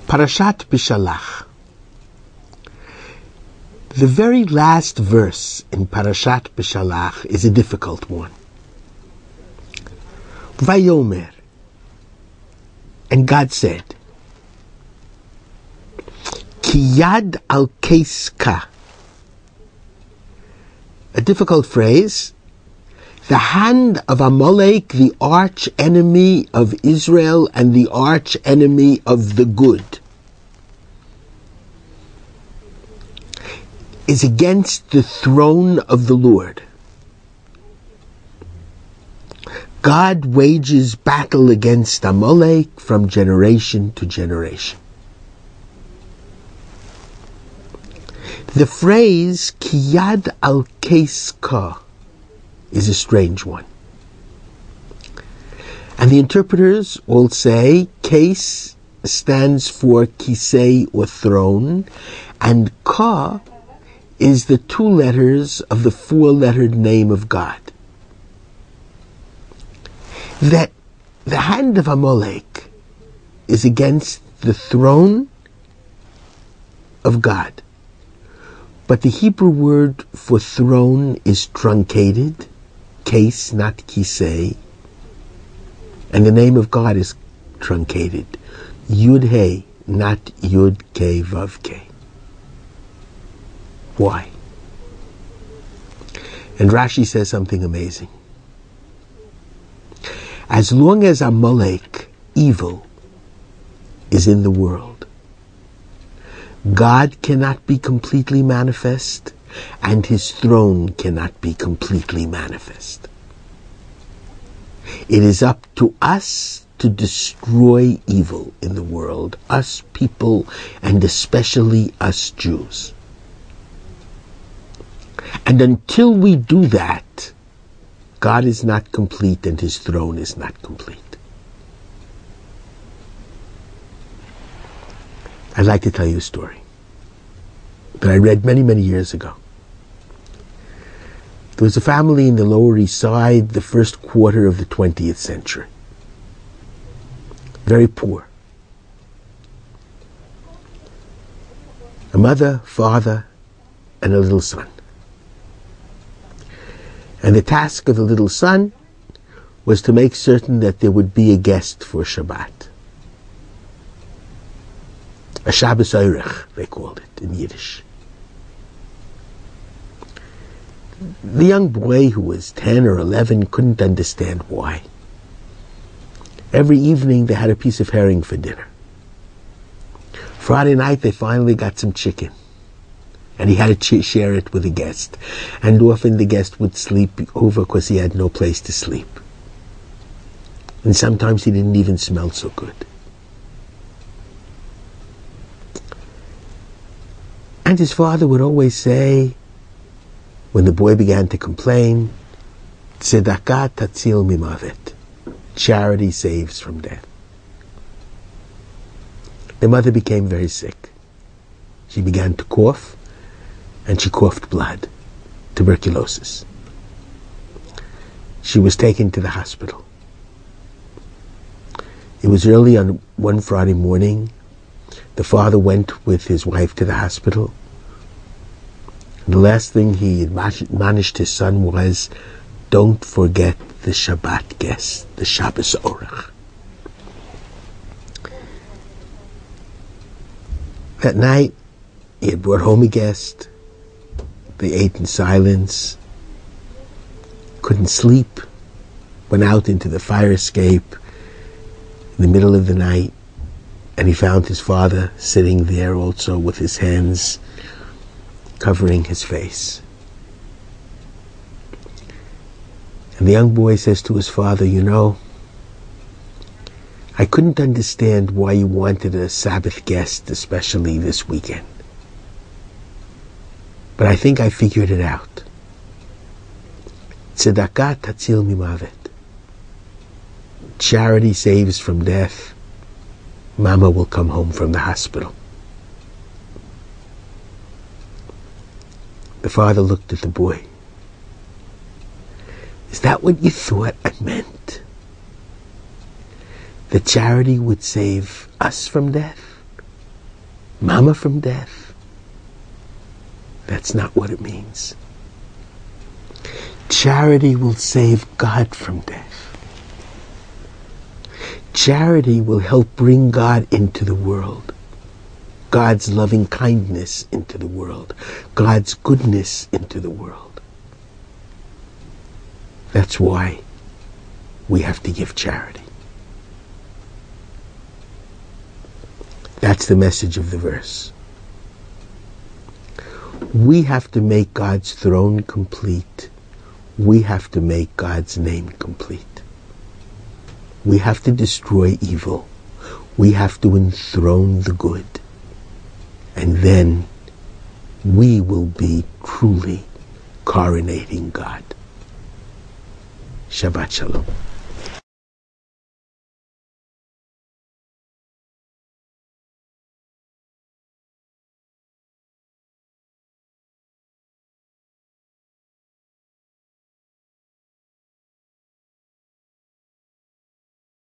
Parashat Beshalach. The very last verse in Parashat Beshalach is a difficult one. Vayomer. And God said, Ki yad al keiska. A difficult phrase. The hand of Amalek, the arch enemy of Israel and the arch enemy of the good, is against the throne of the Lord. God wages battle against Amalek from generation to generation. The phrase Ki yad al keiska is a strange one. And the interpreters all say Kes stands for kisei or throne, and Ka is the two letters of the four-lettered name of God. That the hand of Amalek is against the throne of God. But the Hebrew word for throne is truncated, Kes, not kisei, and the name of God is truncated, Yud-He, not Yud-Ke-Vav-Ke. Why? And Rashi says something amazing. As long as Amalek, evil, is in the world, God cannot be completely manifest, and his throne cannot be completely manifest. It is up to us to destroy evil in the world, us people, and especially us Jews. And until we do that, God is not complete and his throne is not complete. I'd like to tell you a story that I read many, many years ago. There was a family in the Lower East Side, the first quarter of the 20th century. Very poor. A mother, father, and a little son. And the task of the little son was to make certain that there would be a guest for Shabbat. A Shabbos Oirech, they called it in Yiddish. The young boy, who was 10 or 11, couldn't understand why. Every evening they had a piece of herring for dinner. Friday night they finally got some chicken, and he had to share it with a guest. And often the guest would sleep over because he had no place to sleep. And sometimes he didn't even smell so good. And his father would always say, when the boy began to complain, Tzedakah tatzil mimavet. Charity saves from death. The mother became very sick. She began to cough, and she coughed blood, tuberculosis. She was taken to the hospital. It was early on one Friday morning. The father went with his wife to the hospital. The last thing he admonished his son was, don't forget the Shabbat guest, the Shabbos Orach. That night, he had brought home a guest. They ate in silence, couldn't sleep, went out into the fire escape in the middle of the night, and he found his father sitting there also with his hands covering his face. And the young boy says to his father, you know, I couldn't understand why you wanted a Sabbath guest, especially this weekend. But I think I figured it out. Tzedakah tatzil mimavet. Charity saves from death. Mama will come home from the hospital. The father looked at the boy. Is that what you thought I meant? That charity would save us from death? Mama from death. That's not what it means. Charity will save God from death. Charity will help bring God into the world. God's loving kindness into the world. God's goodness into the world. That's why we have to give charity. That's the message of the verse. We have to make God's throne complete. We have to make God's name complete. We have to destroy evil. We have to enthrone the good. And then we will be truly coronating God. Shabbat Shalom.